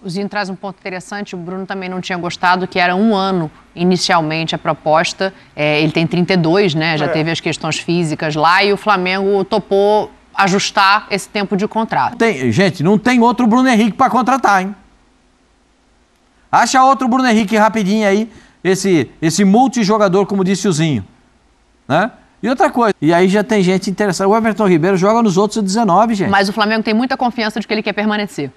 O Zinho traz um ponto interessante, o Bruno também não tinha gostado, que era 1 ano inicialmente a proposta. Ele tem 32, né? Já teve as questões físicas lá e o Flamengo topou ajustar esse tempo de contrato. Gente, não tem outro Bruno Henrique para contratar, hein? Acha outro Bruno Henrique rapidinho aí, esse multijogador, como disse o Zinho, né? E outra coisa, e aí já tem gente interessada. O Everton Ribeiro joga nos outros 19, gente. Mas o Flamengo tem muita confiança de que ele quer permanecer.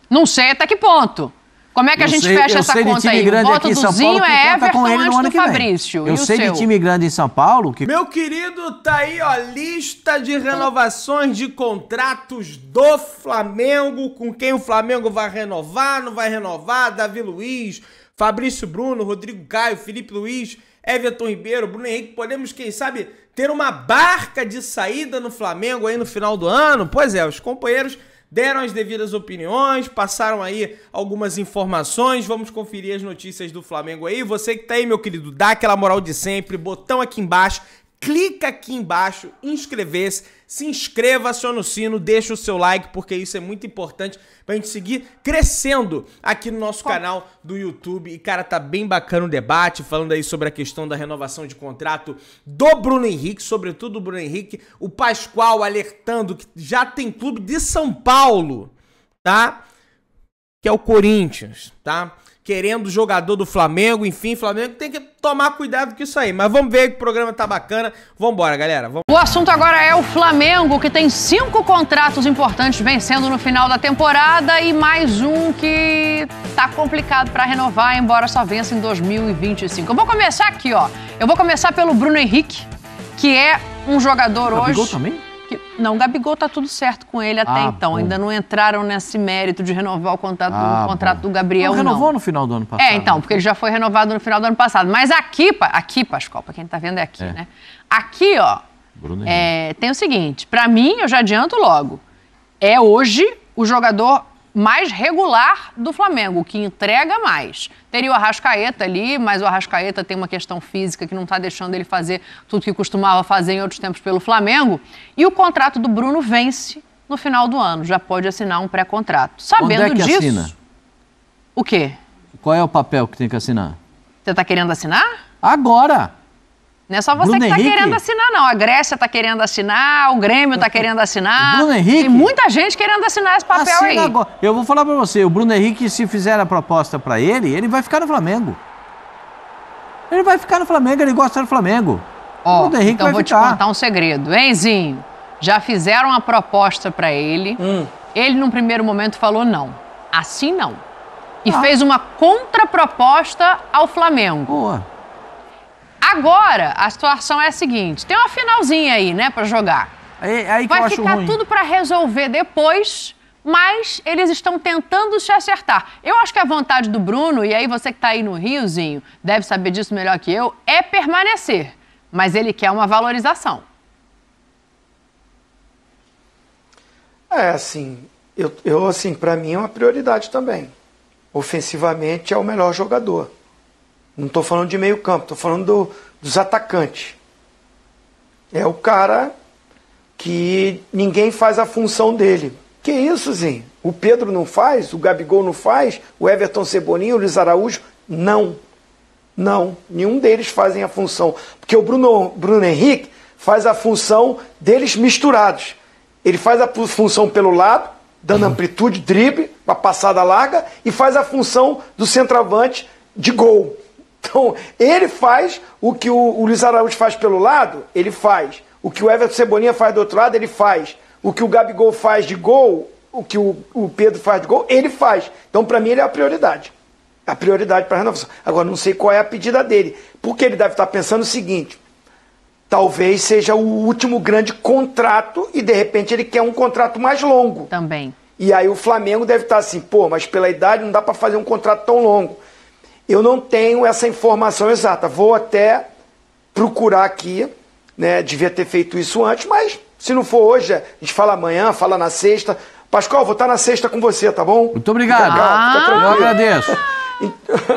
Não sei até que ponto. Como é que a gente fecha essa conta aí? O voto do Zinho é Everton antes do Fabrício. Eu sei de time grande em São Paulo que... Meu querido, tá aí, ó, lista de renovações de contratos do Flamengo, com quem o Flamengo vai renovar, não vai renovar, Davi Luiz, Fabrício Bruno, Rodrigo Caio, Felipe Luiz, Everton Ribeiro, Bruno Henrique. Podemos, quem sabe, ter uma barca de saída no Flamengo aí no final do ano? Pois é, os companheiros deram as devidas opiniões, passaram aí algumas informações. Vamos conferir as notícias do Flamengo aí. Você que tá aí, meu querido, dá aquela moral de sempre, botão aqui embaixo, clica aqui embaixo, inscrever-se, se inscreva, aciona o sino, deixa o seu like, porque isso é muito importante pra gente seguir crescendo aqui no nosso canal do YouTube. E, cara, tá bem bacana o debate, falando aí sobre a questão da renovação de contrato do Bruno Henrique, sobretudo o Bruno Henrique, o Pascoal alertando que já tem clube de São Paulo, tá? Que é o Corinthians, tá? Querendo jogador do Flamengo, enfim, Flamengo tem que tomar cuidado com isso aí. Mas vamos ver que o programa tá bacana. Vambora, galera. O assunto agora é o Flamengo, que tem 5 contratos importantes vencendo no final da temporada e mais um que tá complicado para renovar, embora só vença em 2025. Eu vou começar aqui, ó. Eu vou começar pelo Bruno Henrique, que é um jogador hoje... Gabigol também? Não, o Gabigol tá tudo certo com ele até então. Bom. Ainda não entraram nesse mérito de renovar o contrato do Gabriel, não. Renovou no final do ano passado. Então, porque ele já foi renovado no final do ano passado. Mas aqui Pascoal, pra quem tá vendo é aqui, né? Aqui, ó, tem o seguinte, pra mim, eu já adianto logo, é hoje o jogador mais regular do Flamengo, que entrega mais. Teria o Arrascaeta ali, mas o Arrascaeta tem uma questão física que não está deixando ele fazer tudo que costumava fazer em outros tempos pelo Flamengo. E o contrato do Bruno vence no final do ano, já pode assinar um pré-contrato. Sabendo disso... assina? O quê? Qual é o papel que tem que assinar? Você está querendo assinar? Agora! Não é só você que está querendo assinar, não. A Grécia está querendo assinar, o Grêmio está querendo assinar. Bruno Henrique? Tem muita gente querendo assinar esse papel aí. Agora. Eu vou falar para você, o Bruno Henrique, se fizer a proposta para ele vai ficar no Flamengo. Ele vai ficar no Flamengo, ele gosta do Flamengo. Ó, então vou te contar um segredo, hein, Zinho? Já fizeram a proposta para ele. Ele, num primeiro momento, falou não. Assim não. E fez uma contraproposta ao Flamengo. Boa. Agora, a situação é a seguinte, tem uma finalzinha aí, né, pra jogar. Aí que vai eu acho ficar ruim. tudo pra resolver depois, mas eles estão tentando se acertar. Eu acho que a vontade do Bruno, e aí você que tá aí no Riozinho, deve saber disso melhor que eu, é permanecer. Mas ele quer uma valorização. Assim, assim, pra mim é uma prioridade também. Ofensivamente é o melhor jogador. Não estou falando de meio campo, estou falando dos atacantes. É o cara que ninguém faz a função dele. Que isso, Zinho? O Pedro não faz, o Gabigol não faz, o Everton Cebolinha, o Luiz Araújo, não. Não, nenhum deles fazem a função. Porque o Bruno Henrique faz a função deles misturados. Ele faz a função pelo lado, dando amplitude, drible, uma passada larga, e faz a função do centroavante de gol. Então, ele faz o que o Luiz Araújo faz pelo lado, ele faz. O que o Everton Cebolinha faz do outro lado, ele faz. O que o Gabigol faz de gol, o que o Pedro faz de gol, ele faz. Então, para mim, ele é a prioridade. A prioridade para a renovação. Agora, não sei qual é a pedida dele. Porque ele deve estar pensando o seguinte, talvez seja o último grande contrato e, de repente, ele quer um contrato mais longo. Também. E aí o Flamengo deve estar assim, pô, mas pela idade não dá para fazer um contrato tão longo. Eu não tenho essa informação exata. Vou até procurar aqui, né? Devia ter feito isso antes, mas se não for hoje, a gente fala amanhã, fala na sexta. Pascoal, vou estar na sexta com você, tá bom? Muito obrigado. Eu agradeço.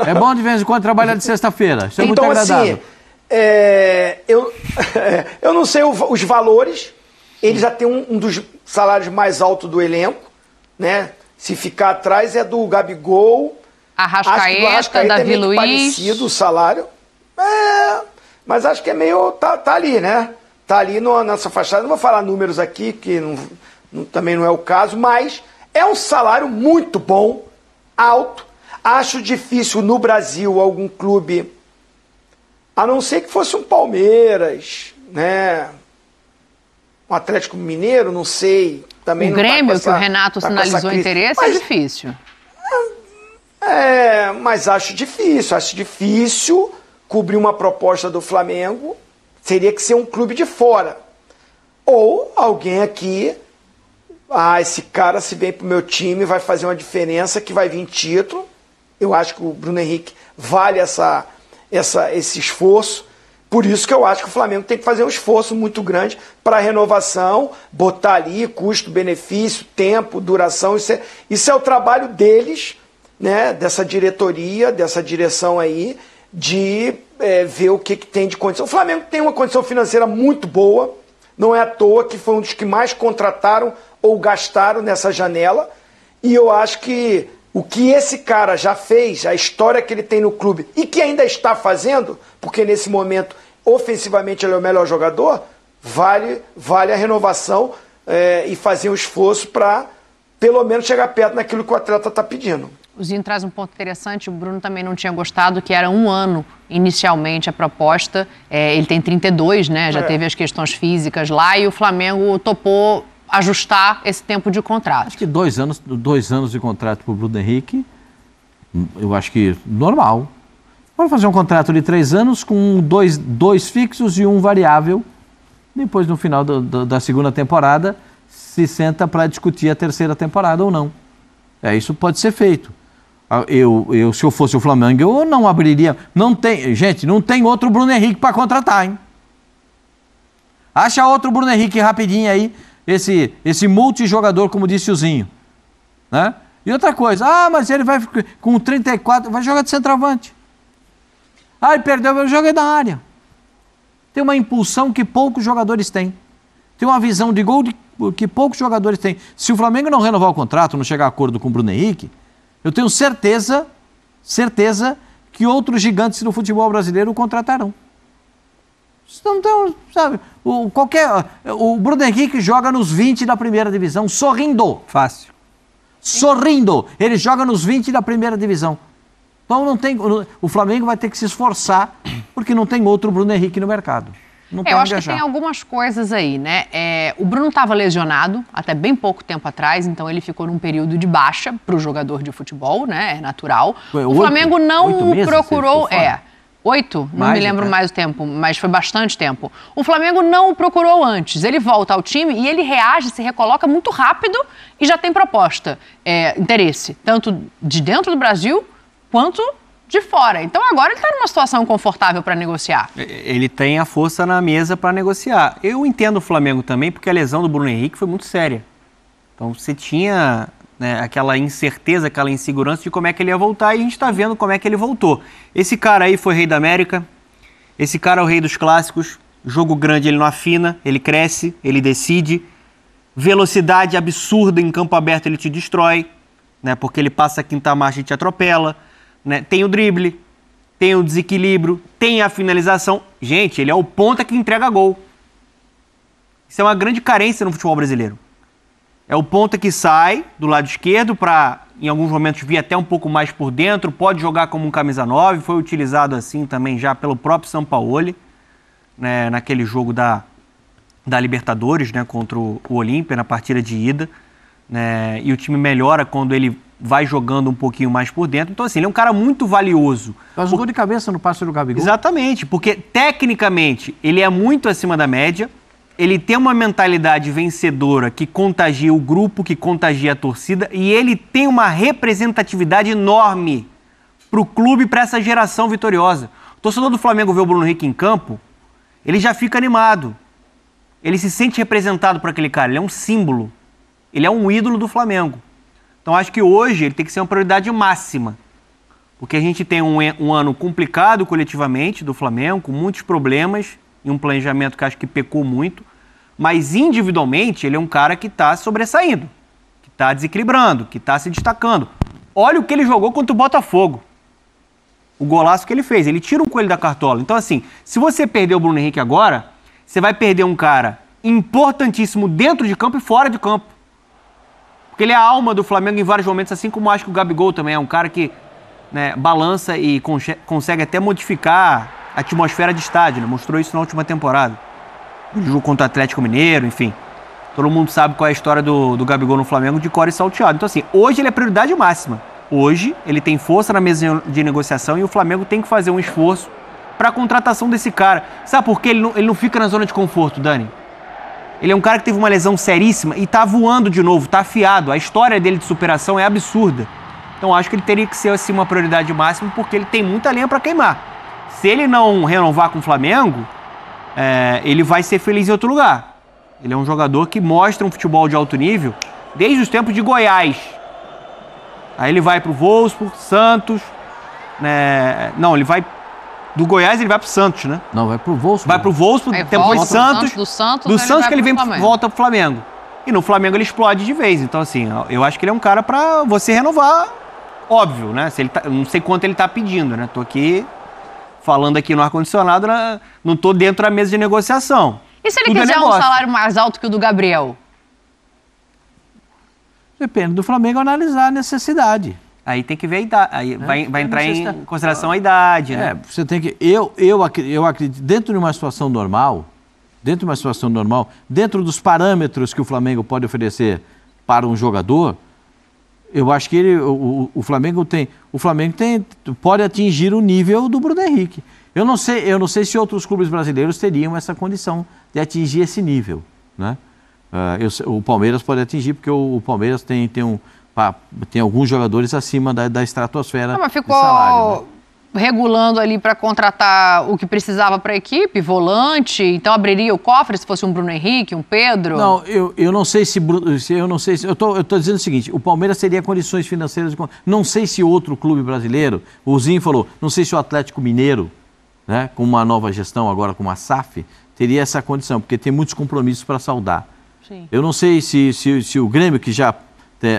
É bom de vez em quando trabalhar de sexta-feira. Isso é muito agradável. Assim, eu não sei os valores. Ele já tem um dos salários mais altos do elenco, né? Se ficar atrás é do Gabigol. Arrascaeta, Davi Luiz. Parecido o salário. Mas acho que é meio... Tá ali, né? Tá ali nessa faixa. Não vou falar números aqui, que também não é o caso, mas é um salário muito bom, alto. Acho difícil no Brasil algum clube, a não ser que fosse um Palmeiras, né? Um Atlético Mineiro, não sei. Também o Grêmio, que o Renato sinalizou interesse, é difícil. Mas acho difícil cobrir uma proposta do Flamengo. Teria que ser um clube de fora. Ou alguém aqui, esse cara se vem pro meu time, vai fazer uma diferença, que vai vir título. Eu acho que o Bruno Henrique vale esse esforço. Por isso que eu acho que o Flamengo tem que fazer um esforço muito grande para a renovação, botar ali custo, benefício, tempo, duração. Isso é o trabalho deles, né, dessa diretoria, dessa direção aí, de ver o que tem de condição. O Flamengo tem uma condição financeira muito boa, não é à toa que foi um dos que mais contrataram ou gastaram nessa janela, e eu acho que o que esse cara já fez, a história que ele tem no clube e que ainda está fazendo, porque nesse momento ofensivamente ele é o melhor jogador, vale a renovação e fazer um esforço para pelo menos chegar perto naquilo que o atleta está pedindo. O Zinho traz um ponto interessante, o Bruno também não tinha gostado, que era 1 ano inicialmente a proposta. Ele tem 32, né? Já teve as questões físicas lá e o Flamengo topou ajustar esse tempo de contrato. Acho que 2 anos de contrato para o Bruno Henrique, eu acho que normal. Pode fazer um contrato de 3 anos com dois fixos e 1 variável. Depois, no final da segunda temporada, se senta para discutir a 3ª temporada ou não. Isso pode ser feito. Se eu fosse o Flamengo, eu não abriria. Não tem outro Bruno Henrique para contratar, hein? Acha outro Bruno Henrique rapidinho aí, esse multijogador, como disse o Zinho, né? E outra coisa, mas ele vai com 34, vai jogar de centroavante. Ele perdeu, eu joguei na área. Tem uma impulsão que poucos jogadores têm. Tem uma visão de gol que poucos jogadores têm. Se o Flamengo não renovar o contrato, não chegar a acordo com o Bruno Henrique, eu tenho certeza que outros gigantes do futebol brasileiro o contratarão. Não tem, sabe, o Bruno Henrique joga nos 20 da primeira divisão, sorrindo. Fácil. Sorrindo. Ele joga nos 20 da primeira divisão. Então o Flamengo vai ter que se esforçar, porque não tem outro Bruno Henrique no mercado. Eu acho que tem algumas coisas aí, né? O Bruno estava lesionado até bem pouco tempo atrás, então ele ficou num período de baixa para o jogador de futebol, né? É natural. O Flamengo não procurou... 8? Não me lembro mais o tempo, mas foi bastante tempo. O Flamengo não o procurou antes. Ele volta ao time e ele reage, se recoloca muito rápido e já tem proposta, interesse, tanto de dentro do Brasil quanto de fora. Então agora ele está numa situação confortável para negociar. Ele tem a força na mesa para negociar. Eu entendo o Flamengo também, porque a lesão do Bruno Henrique foi muito séria. Então você tinha, né, aquela incerteza, aquela insegurança de como é que ele ia voltar, e a gente está vendo como é que ele voltou. Esse cara aí foi rei da América, esse cara é o rei dos clássicos, jogo grande ele não afina, ele cresce, ele decide, velocidade absurda em campo aberto ele te destrói, né, porque ele passa a 5ª marcha e te atropela, né, tem o drible, tem o desequilíbrio, tem a finalização. Gente, ele é o ponta que entrega gol. Isso é uma grande carência no futebol brasileiro. É o ponta que sai do lado esquerdo para, em alguns momentos, vir até um pouco mais por dentro, pode jogar como um camisa 9, foi utilizado assim também já pelo próprio Sampaoli, né, naquele jogo da Libertadores, né, contra o Olímpia, na partida de ida, né, e o time melhora quando ele vai jogando um pouquinho mais por dentro. Então, assim, ele é um cara muito valioso. Faz um gol de cabeça no passe do Gabigol. Exatamente, porque tecnicamente ele é muito acima da média, ele tem uma mentalidade vencedora que contagia o grupo, que contagia a torcida, e ele tem uma representatividade enorme para o clube, para essa geração vitoriosa. O torcedor do Flamengo vê o Bruno Henrique em campo, ele já fica animado. Ele se sente representado por aquele cara, ele é um símbolo, ele é um ídolo do Flamengo. Então acho que hoje ele tem que ser uma prioridade máxima, porque a gente tem um ano complicado coletivamente do Flamengo, com muitos problemas, e um planejamento que acho que pecou muito, mas individualmente ele é um cara que está sobressaindo, que está desequilibrando, que está se destacando. Olha o que ele jogou contra o Botafogo. O golaço que ele fez. Ele tira um coelho da cartola. Então, assim, se você perder o Bruno Henrique agora, você vai perder um cara importantíssimo dentro de campo e fora de campo. Porque ele é a alma do Flamengo em vários momentos, assim como acho que o Gabigol também é um cara que, né, balança e consegue até modificar a atmosfera de estádio, né? Mostrou isso na última temporada. O jogo contra o Atlético Mineiro, enfim. Todo mundo sabe qual é a história do Gabigol no Flamengo de cor e salteado. Então, assim, hoje ele é prioridade máxima. Hoje ele tem força na mesa de negociação e o Flamengo tem que fazer um esforço para a contratação desse cara. Sabe por quê? Ele não fica na zona de conforto, Dani. Ele é um cara que teve uma lesão seríssima e tá voando de novo, tá afiado. A história dele de superação é absurda. Então acho que ele teria que ser assim uma prioridade máxima porque ele tem muita lenha para queimar. Se ele não renovar com o Flamengo, ele vai ser feliz em outro lugar. Ele é um jogador que mostra um futebol de alto nível desde os tempos de Goiás. Aí ele vai pro Wolfsburg, Santos, né? Não, ele vai do Goiás, ele vai pro Santos, né? Não, vai pro Wolfsburg. Vai pro Wolfsburg, depois Santos. Do Santos que ele volta pro Flamengo. E no Flamengo ele explode de vez. Então, assim, eu acho que ele é um cara pra você renovar, óbvio, né? Se ele não sei quanto ele tá pedindo, né? Tô aqui falando aqui no ar-condicionado, não tô dentro da mesa de negociação. E se ele quiser um salário mais alto que o do Gabriel? Depende do Flamengo analisar a necessidade. Aí tem que ver a idade. Aí vai entrar em consideração a idade, né? Você tem que. Eu acredito, dentro de uma situação normal, dentro dos parâmetros que o Flamengo pode oferecer para um jogador, eu acho que o Flamengo pode atingir o nível do Bruno Henrique. Eu não sei se outros clubes brasileiros teriam essa condição de atingir esse nível, né? O Palmeiras pode atingir, porque o Palmeiras tem alguns jogadores acima da estratosfera. Mas ficou de salário, né? Regulando ali para contratar o que precisava para a equipe, volante, então abriria o cofre se fosse um Bruno Henrique, um Pedro? Não, eu não sei se eu estou dizendo o seguinte, o Palmeiras teria condições financeiras, não sei se outro clube brasileiro, o Zinho falou, não sei se o Atlético Mineiro, né, com uma nova gestão agora com a SAF, teria essa condição, porque tem muitos compromissos para saldar. Sim. Eu não sei se o Grêmio, que já...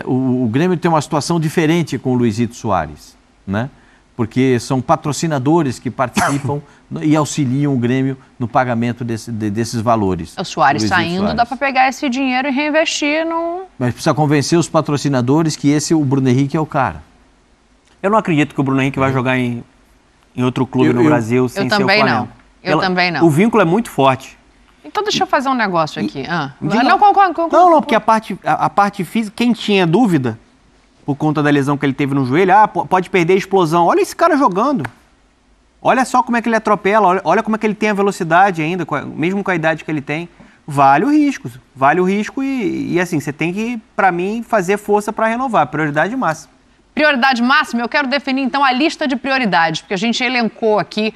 O Grêmio tem uma situação diferente com o Luizito Soares, né? Porque são patrocinadores que participam e auxiliam o Grêmio no pagamento desses valores. O Soares saindo, dá para pegar esse dinheiro e reinvestir no... Mas precisa convencer os patrocinadores que o Bruno Henrique é o cara. Eu não acredito que o Bruno Henrique vai jogar em outro clube no Brasil sem ser o Flamengo. Eu também não. O vínculo é muito forte. Então deixa eu fazer um negócio aqui. Não, porque a parte física, quem tinha dúvida, por conta da lesão que ele teve no joelho, pode perder a explosão. Olha esse cara jogando. Olha só como é que ele atropela, olha como é que ele tem a velocidade ainda, mesmo com a idade que ele tem. Vale o risco e assim, você tem que, para mim, fazer força para renovar, prioridade máxima. Prioridade máxima, eu quero definir então a lista de prioridades, porque a gente elencou aqui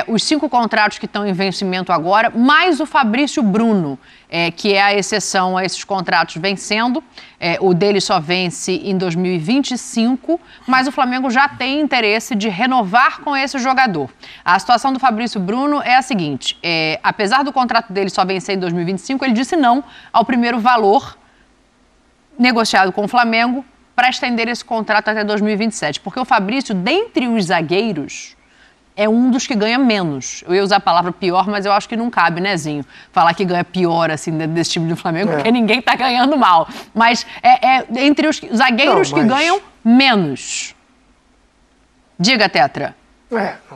os 5 contratos que estão em vencimento agora, mais o Fabrício Bruno, que é a exceção a esses contratos vencendo. O dele só vence em 2025, mas o Flamengo já tem interesse de renovar com esse jogador. A situação do Fabrício Bruno é a seguinte, apesar do contrato dele só vencer em 2025, ele disse não ao primeiro valor negociado com o Flamengo para estender esse contrato até 2027. Porque o Fabrício, dentre os zagueiros, é um dos que ganha menos. Eu ia usar a palavra pior, mas eu acho que não cabe, né, Zinho? Falar que ganha pior, assim, desse time do Flamengo, porque ninguém tá ganhando mal. Mas entre os zagueiros que ganham menos. Diga, Tetra.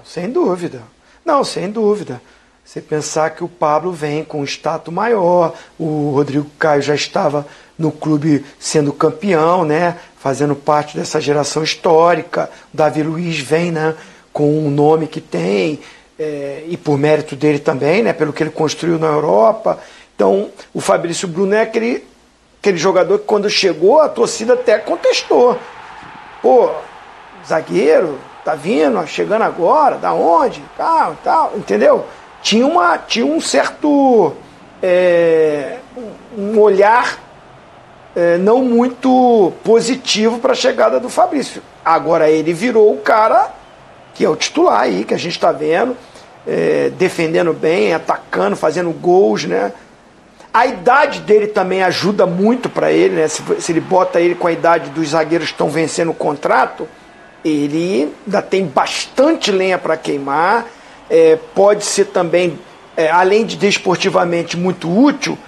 Sem dúvida. Não, sem dúvida. Você pensar que o Pablo vem com um status maior, o Rodrigo Caio já estava no clube sendo campeão, né, fazendo parte dessa geração histórica, o Davi Luiz vem, né, com o nome que tem, e por mérito dele também, né, pelo que ele construiu na Europa. Então, o Fabrício Bruno é aquele jogador que quando chegou, a torcida até contestou. Pô, zagueiro, tá vindo, chegando agora, da onde? Tal, entendeu? Tinha um certo um olhar não muito positivo para a chegada do Fabrício. Agora ele virou o cara que é o titular aí, que a gente está vendo, defendendo bem, atacando, fazendo gols, né? A idade dele também ajuda muito para ele, né? Se ele bota ele com a idade dos zagueiros que estão vencendo o contrato, ele ainda tem bastante lenha para queimar. Pode ser também, além de desportivamente muito útil,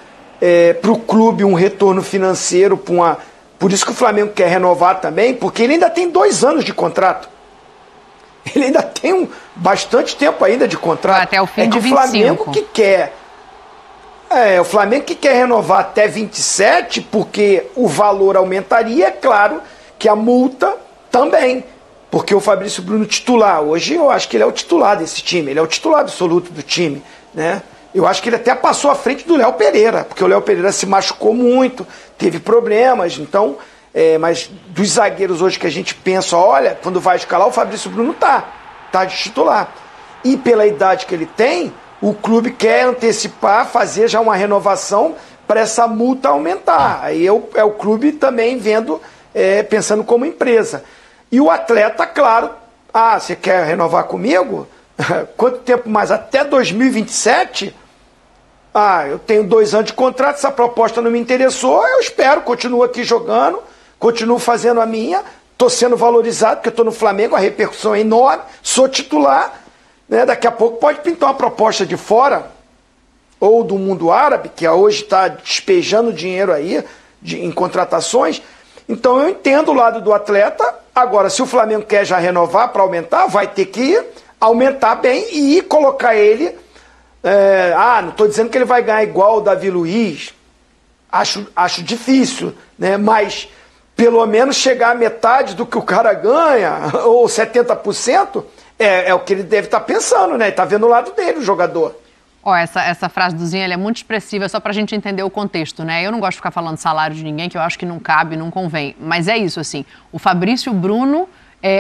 para o clube um retorno financeiro. Por isso que o Flamengo quer renovar também, porque ele ainda tem 2 anos de contrato. Ele ainda tem bastante tempo ainda de contrato. Até o fim de 25. O Flamengo que quer... o Flamengo que quer renovar até 27, porque o valor aumentaria, é claro que a multa também. Porque o Fabrício Bruno titular, hoje eu acho que ele é o titular desse time, ele é o titular absoluto do time, né? Eu acho que ele até passou à frente do Léo Pereira, porque o Léo Pereira se machucou muito, teve problemas, então... mas dos zagueiros hoje que a gente pensa, olha, quando vai escalar, o Fabrício Bruno tá de titular. E pela idade que ele tem, o clube quer antecipar, fazer já uma renovação para essa multa aumentar. Aí é o clube também vendo, pensando como empresa. E o atleta, claro, você quer renovar comigo? Quanto tempo mais? Até 2027? Eu tenho 2 anos de contrato, essa proposta não me interessou, eu espero, continuo aqui jogando, continuo fazendo a minha, estou sendo valorizado, porque estou no Flamengo, a repercussão é enorme, sou titular, né? Daqui a pouco pode pintar uma proposta de fora, ou do mundo árabe, que hoje está despejando dinheiro aí em contratações. Então eu entendo o lado do atleta. Agora, se o Flamengo quer já renovar para aumentar, vai ter que aumentar bem e colocar ele... não estou dizendo que ele vai ganhar igual o Davi Luiz, acho difícil, né? Mas pelo menos chegar à metade do que o cara ganha, ou 70%, é o que ele deve estar pensando, né? Está vendo o lado dele, o jogador. Essa frase do Zinho, ela é muito expressiva, só pra gente entender o contexto, né? Eu não gosto de ficar falando salário de ninguém, que eu acho que não cabe, não convém. Mas é isso, assim, o Fabrício Bruno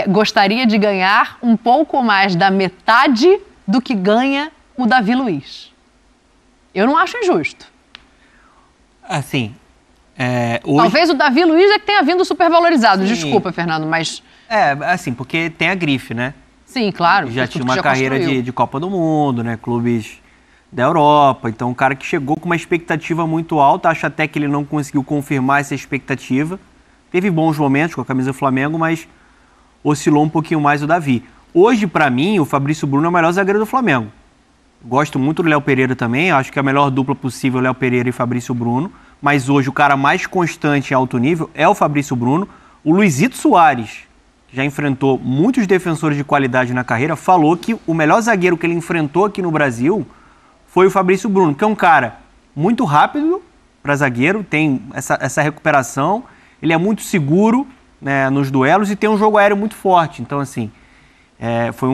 gostaria de ganhar um pouco mais da metade do que ganha o Davi Luiz. Eu não acho injusto. Assim, talvez o Davi Luiz é que tenha vindo supervalorizado. Sim. Desculpa, Fernando, mas... assim, porque tem a grife, né? Sim, claro. Já tinha uma carreira de Copa do Mundo, né? Clubes da Europa. Então, um cara que chegou com uma expectativa muito alta. Acho até que ele não conseguiu confirmar essa expectativa. Teve bons momentos com a camisa do Flamengo, mas oscilou um pouquinho mais o Davi. Hoje, pra mim, o Fabrício Bruno é o melhor zagueiro do Flamengo. Gosto muito do Léo Pereira também, acho que a melhor dupla possível é Léo Pereira e Fabrício Bruno, mas hoje o cara mais constante em alto nível é o Fabrício Bruno. O Luizito Soares, que já enfrentou muitos defensores de qualidade na carreira, falou que o melhor zagueiro que ele enfrentou aqui no Brasil foi o Fabrício Bruno, que é um cara muito rápido para zagueiro, tem essa recuperação, ele é muito seguro, né, nos duelos e tem um jogo aéreo muito forte. Então, assim, foi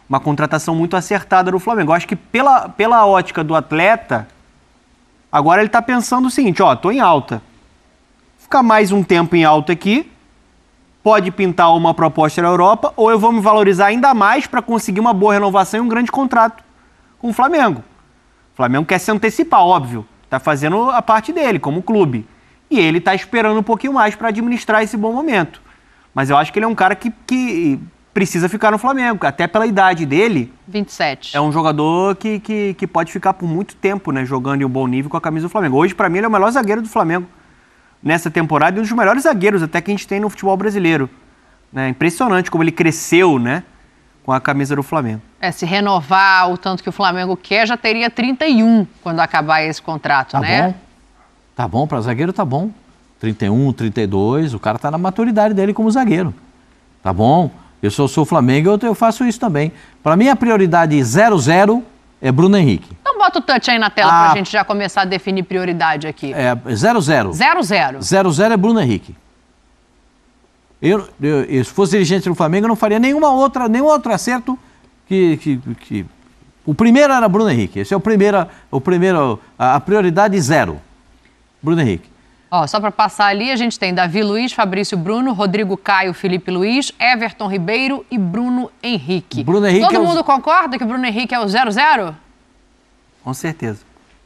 uma contratação muito acertada do Flamengo. Eu acho que pela ótica do atleta, agora ele está pensando o seguinte, tô em alta. Ficar mais um tempo em alta aqui, pode pintar uma proposta na Europa, ou eu vou me valorizar ainda mais para conseguir uma boa renovação e um grande contrato com o Flamengo. O Flamengo quer se antecipar, óbvio. Está fazendo a parte dele, como clube. E ele está esperando um pouquinho mais para administrar esse bom momento. Mas eu acho que ele é um cara que precisa ficar no Flamengo, até pela idade dele. 27. É um jogador que pode ficar por muito tempo, né, jogando em um bom nível com a camisa do Flamengo. Hoje, para mim, ele é o melhor zagueiro do Flamengo nessa temporada e um dos melhores zagueiros até que a gente tem no futebol brasileiro. É impressionante como ele cresceu, né, com a camisa do Flamengo. Se renovar o tanto que o Flamengo quer, já teria 31 quando acabar esse contrato, né? Bom. Tá bom, para zagueiro tá bom. 31, 32, o cara tá na maturidade dele como zagueiro. Tá bom? Eu sou Flamengo, eu faço isso também. Para mim, a prioridade 0-0 é Bruno Henrique. Então bota o touch aí na tela pra gente já começar a definir prioridade aqui. 0-0. 0-0. 0-0 é Bruno Henrique. Eu, se fosse dirigente do Flamengo, eu não faria nenhum outro acerto que... O primeiro era Bruno Henrique. Esse é a prioridade 0. Bruno Henrique. Só para passar ali, a gente tem Davi Luiz, Fabrício Bruno, Rodrigo Caio, Felipe Luiz, Everton Ribeiro e Bruno Henrique. Todo mundo concorda que o Bruno Henrique é o 0-0? Com certeza.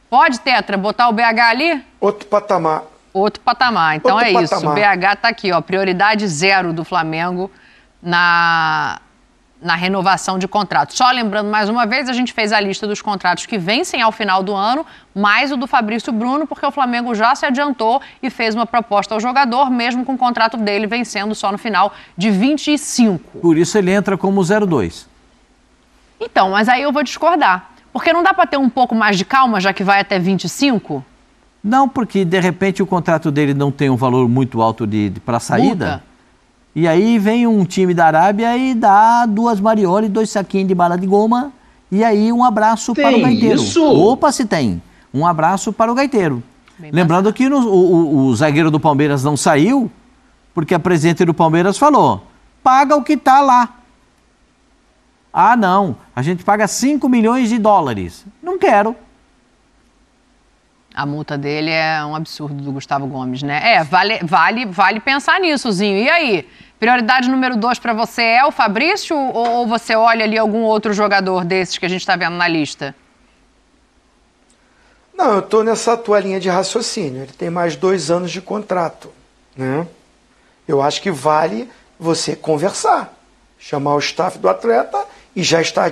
Pode, Tetra, botar o BH ali? Outro patamar. Outro patamar. Então isso, o BH tá aqui, prioridade 0 do Flamengo na renovação de contrato. Só lembrando mais uma vez, a gente fez a lista dos contratos que vencem ao final do ano, mais o do Fabrício Bruno, porque o Flamengo já se adiantou e fez uma proposta ao jogador, mesmo com o contrato dele vencendo só no final de 25. Por isso ele entra como 02. Então, mas aí eu vou discordar. Porque não dá para ter um pouco mais de calma, já que vai até 25? Não, porque de repente o contrato dele não tem um valor muito alto para saída. Multa. E aí vem um time da Arábia e dá 2 mariolas e 2 saquinhos de bala de goma. E aí um abraço para o gaiteiro. Isso? Opa, se tem. Um abraço para o gaiteiro. Bem Lembrando que o zagueiro do Palmeiras não saiu, porque a presidente do Palmeiras falou, paga o que está lá. Ah, não, a gente paga 5 milhões de dólares. Não quero. A multa dele é um absurdo do Gustavo Gomes, né? Vale pensar nisso, Zinho. E aí? Prioridade número 2 para você é o Fabrício ou você olha ali algum outro jogador desses que a gente está vendo na lista? Não, eu estou nessa tua linha de raciocínio. Ele tem mais 2 anos de contrato, né? Eu acho que vale você conversar, chamar o staff do atleta e já estar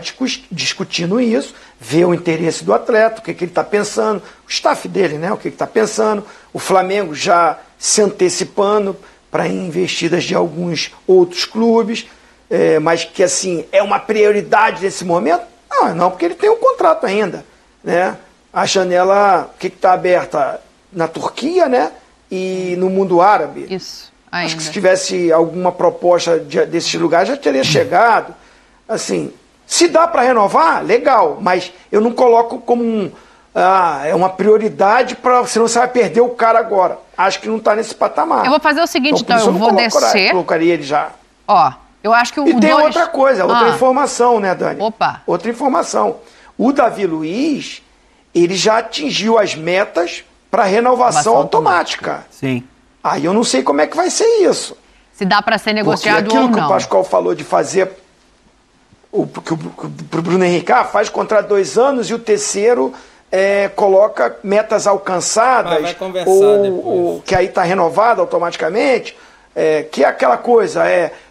discutindo isso, ver o interesse do atleta, o que ele está pensando, o staff dele, né? O que ele está pensando, o Flamengo já se antecipando para investidas de alguns outros clubes, mas que assim é uma prioridade nesse momento? Não, porque ele tem um contrato ainda, né? A janela que está aberta na Turquia, né? E no mundo árabe. Isso, ainda. Acho que se tivesse alguma proposta desses lugares já teria chegado. Assim, se dá para renovar, legal, mas eu não coloco como é uma prioridade, senão você vai perder o cara agora. Acho que não está nesse patamar. Eu vou fazer o seguinte, então eu vou descer. Colocaria ele já. Ó, eu acho que o E tem outra coisa, outra informação, né, Dani? Opa. Outra informação. O Davi Luiz, ele já atingiu as metas para renovação automática. Sim. Aí eu não sei como é que vai ser isso. Se dá para ser negociado porque ou aquilo não. que o Pascoal falou de fazer pro Bruno Henrique, faz contrato 2 anos e o terceiro coloca metas alcançadas, vai conversar ou que aí está renovado automaticamente, que é aquela coisa,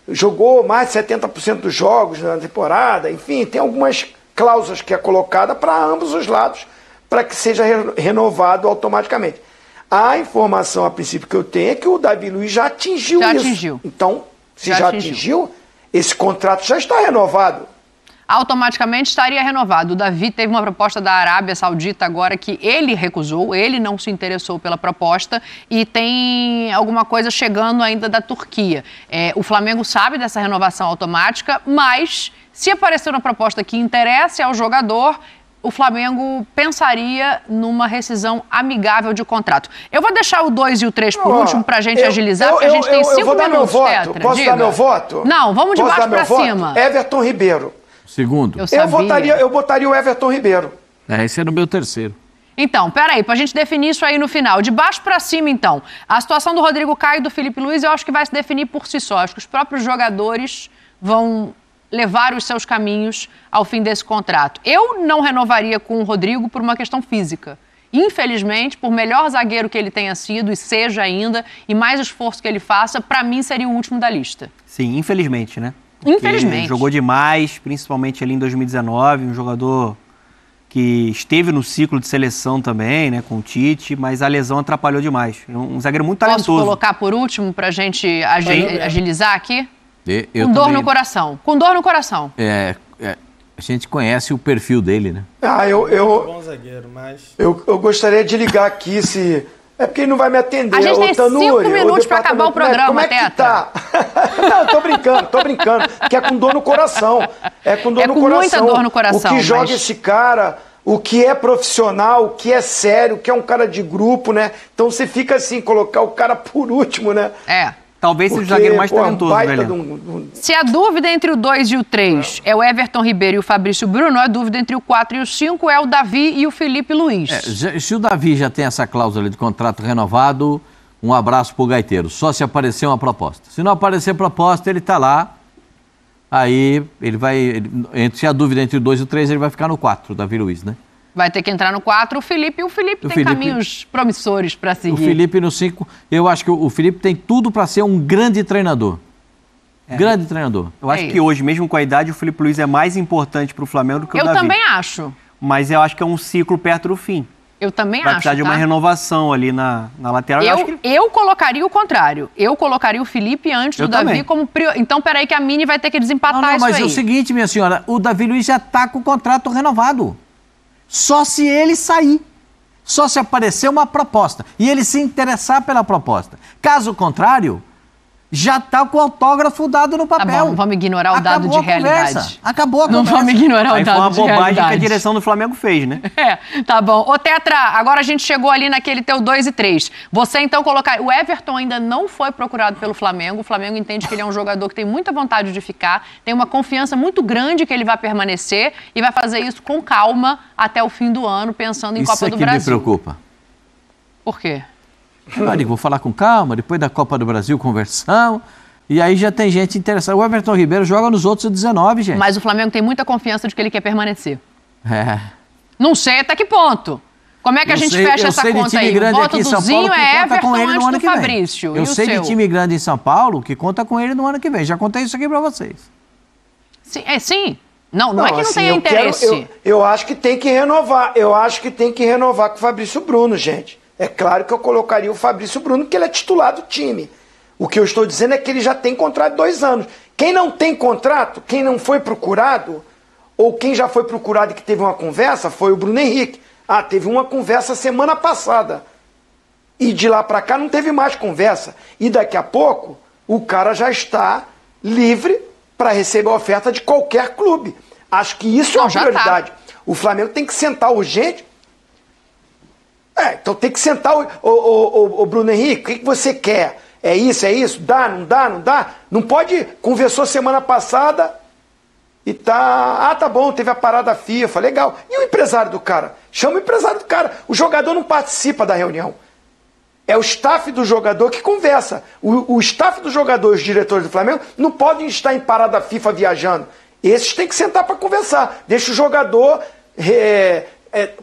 jogou mais de 70% dos jogos na temporada, enfim, tem algumas cláusulas que é colocada para ambos os lados, para que seja renovado automaticamente. A informação, a princípio, que eu tenho é que o Davi Luiz já atingiu isso. Então, se já atingiu, esse contrato já está renovado. Automaticamente estaria renovado. O Davi teve uma proposta da Arábia Saudita agora que ele recusou, ele não se interessou pela proposta e tem alguma coisa chegando ainda da Turquia. O Flamengo sabe dessa renovação automática, mas se aparecer uma proposta que interesse ao jogador, o Flamengo pensaria numa rescisão amigável de contrato. Eu vou deixar o 2 e o 3 por último para a gente agilizar, porque a gente tem 5 minutos, meu voto. Tetra. Posso dar meu voto? Não, vamos de baixo para cima. Everton Ribeiro. Segundo. Eu botaria o Everton Ribeiro. Esse era o meu terceiro. Então, peraí, pra gente definir isso aí no final. De baixo pra cima, então. A situação do Rodrigo Caio e do Felipe Luiz, eu acho que vai se definir por si só. Acho que os próprios jogadores vão levar os seus caminhos ao fim desse contrato. Eu não renovaria com o Rodrigo por uma questão física. Infelizmente, por melhor zagueiro que ele tenha sido e seja ainda, e mais esforço que ele faça, pra mim seria o último da lista. Sim, infelizmente, né? Porque infelizmente. Jogou demais, principalmente ali em 2019, um jogador que esteve no ciclo de seleção também, né, com o Tite, mas a lesão atrapalhou demais. Um zagueiro muito talentoso. Posso colocar por último pra gente agilizar aqui? Eu com dor também... no coração. Com dor no coração. A gente conhece o perfil dele, né? Bom zagueiro, mas... Eu gostaria de ligar aqui se... É porque ele não vai me atender. A gente tem 5 minutos para acabar o programa, como é que tá? Não, tô brincando. Que é com dor no coração. É com dor no coração. Muita dor no coração. O que joga esse cara, o que é profissional, o que é sério, o que é um cara de grupo, né? Então você fica assim, colocar o cara por último, né? Talvez seja o zagueiro mais talentoso, velho. Se a dúvida entre o 2 e o 3 é o Everton Ribeiro e o Fabrício Bruno, a dúvida entre o 4 e o 5 é o Davi e o Felipe Luiz. Se o Davi já tem essa cláusula de contrato renovado, um abraço pro gaiteiro. Só se aparecer uma proposta. Se não aparecer proposta, ele tá lá. Aí ele vai... Se a dúvida entre o 2 e o 3, ele vai ficar no 4, o Davi Luiz, né? Vai ter que entrar no 4 o Felipe. O Felipe tem caminhos promissores para seguir. O Felipe no 5, eu acho que o Felipe tem tudo para ser um grande treinador. Grande treinador. Eu acho que hoje, mesmo com a idade, o Filipe Luís é mais importante para o Flamengo do que o Davi. Eu também acho. Mas eu acho que é um ciclo perto do fim. Eu também acho, vai precisar de uma renovação ali na lateral. Eu colocaria o contrário. Eu colocaria o Felipe antes do Davi como prior... Então, peraí que a Mini vai ter que desempatar isso aí. Mas é o seguinte, minha senhora, o Davi Luiz já está com o contrato renovado. Só se ele sair. Só se aparecer uma proposta. E ele se interessar pela proposta. Caso contrário, já está com o autógrafo dado no papel. Tá bom, vamos ignorar o dado de realidade. Acabou a conversa. Não vamos ignorar o dado de realidade. Foi uma bobagem que a direção do Flamengo fez, né? Tá bom. Ô, Tetra, agora a gente chegou ali naquele teu 2 e 3. Você, então, colocar... O Everton ainda não foi procurado pelo Flamengo. O Flamengo entende que ele é um jogador que tem muita vontade de ficar, tem uma confiança muito grande que ele vai permanecer e vai fazer isso com calma até o fim do ano, pensando em Copa do Brasil. Isso é que me preocupa. Por quê? Vou falar com calma, depois da Copa do Brasil conversamos, e aí já tem gente interessada. O Everton Ribeiro joga nos outros 19, gente. Mas o Flamengo tem muita confiança de que ele quer permanecer. Não sei até que ponto. Como é que a gente fecha essa conta aí? O voto do Zinho é Everton antes do Fabrício. Eu sei de time grande em São Paulo que conta com ele no ano que vem. Já contei isso aqui pra vocês. Sim. Não é que não tenha interesse. Eu acho que tem que renovar. Eu acho que tem que renovar com o Fabrício Bruno, gente. É claro que eu colocaria o Fabrício Bruno, porque ele é titular do time. O que eu estou dizendo é que ele já tem contrato de 2 anos. Quem não tem contrato, quem não foi procurado, ou quem já foi procurado e que teve uma conversa, foi o Bruno Henrique. Teve uma conversa semana passada. E de lá para cá não teve mais conversa. E daqui a pouco, o cara já está livre para receber a oferta de qualquer clube. Acho que isso é uma prioridade. O Flamengo tem que sentar urgente. Então tem que sentar o Bruno Henrique, o que você quer? É isso? Dá, não dá, não dá? Não pode, conversou semana passada e tá bom, teve a parada FIFA, legal. E o empresário do cara? Chama o empresário do cara. O jogador não participa da reunião. É o staff do jogador que conversa. O staff do jogador e os diretores do Flamengo não podem estar em parada FIFA viajando. Esses têm que sentar para conversar. Deixa o jogador...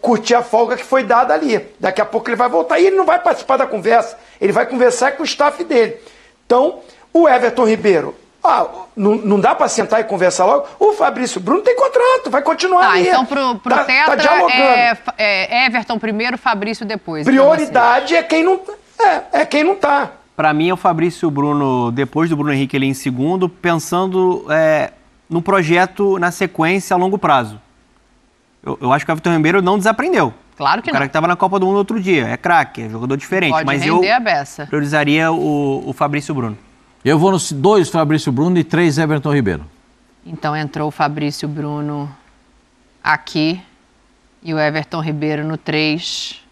curtir a folga que foi dada ali. Daqui a pouco ele vai voltar e ele não vai participar da conversa. Ele vai conversar com o staff dele. Então, o Everton Ribeiro, não dá para sentar e conversar logo. O Fabrício Bruno tem contrato, vai continuar ali. Então pro Tetra é Everton primeiro, Fabrício depois. Prioridade é quem não tá. Para mim é o Fabrício Bruno, depois do Bruno Henrique ele em segundo, pensando no projeto na sequência a longo prazo. Eu acho que o Everton Ribeiro não desaprendeu. Claro que não. O cara que estava na Copa do Mundo outro dia. É craque, é jogador diferente. Pode mas render eu a beça. Priorizaria o Fabrício Bruno. Eu vou nos 2 Fabrício Bruno e 3 Everton Ribeiro. Então entrou o Fabrício Bruno aqui e o Everton Ribeiro no 3,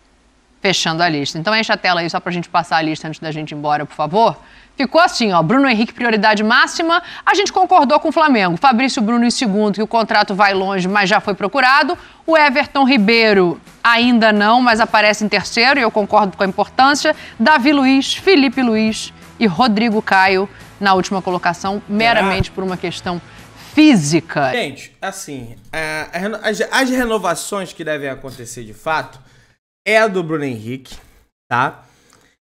fechando a lista. Então enche a tela aí só pra gente passar a lista antes da gente ir embora, por favor. Ficou assim, Bruno Henrique, prioridade máxima. A gente concordou com o Flamengo. Fabrício Bruno em segundo, que o contrato vai longe, mas já foi procurado. O Everton Ribeiro ainda não, mas aparece em terceiro, e eu concordo com a importância. Davi Luiz, Felipe Luiz e Rodrigo Caio na última colocação, meramente por uma questão física. Gente, assim, as renovações que devem acontecer de fato é a do Bruno Henrique, tá?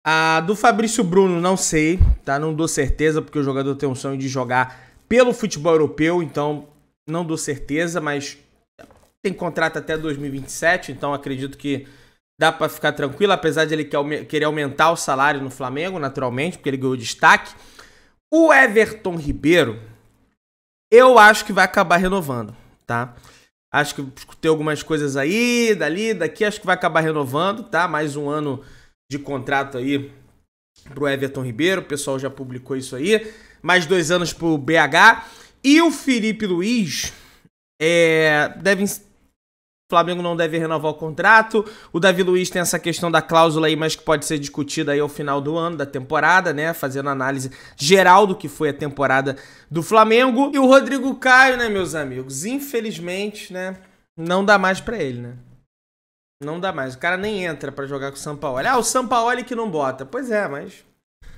A do Fabrício Bruno, não sei, tá? Não dou certeza, porque o jogador tem um sonho de jogar pelo futebol europeu, então não dou certeza, mas tem contrato até 2027, então acredito que dá pra ficar tranquilo, apesar de ele querer aumentar o salário no Flamengo, naturalmente, porque ele ganhou destaque. O Everton Ribeiro, eu acho que vai acabar renovando, tá? Acho que tem algumas coisas aí, daqui, acho que vai acabar renovando, tá? Mais um ano de contrato aí pro Everton Ribeiro, o pessoal já publicou isso aí. Mais 2 anos pro BH. E o Felipe Luiz, o Flamengo não deve renovar o contrato. O Davi Luiz tem essa questão da cláusula aí, mas que pode ser discutida aí ao final do ano, da temporada, né? Fazendo análise geral do que foi a temporada do Flamengo. E o Rodrigo Caio, né, meus amigos? Infelizmente, né? Não dá mais pra ele, né? Não dá mais. O cara nem entra pra jogar com o Sampaoli. O Sampaoli que não bota. Pois é, mas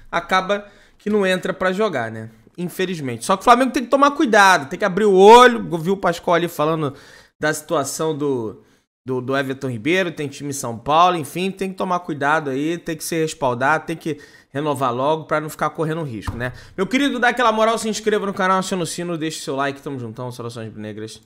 acaba que não entra pra jogar, né? Infelizmente. Só que o Flamengo tem que tomar cuidado, tem que abrir o olho. Viu o Pascoal ali falando da situação do do Everton Ribeiro, tem time em São Paulo, enfim, tem que tomar cuidado aí, tem que se respaldar, tem que renovar logo pra não ficar correndo risco, né? Meu querido, dá aquela moral, se inscreva no canal, aciona o sino, deixa o seu like, tamo juntão, saudações negras.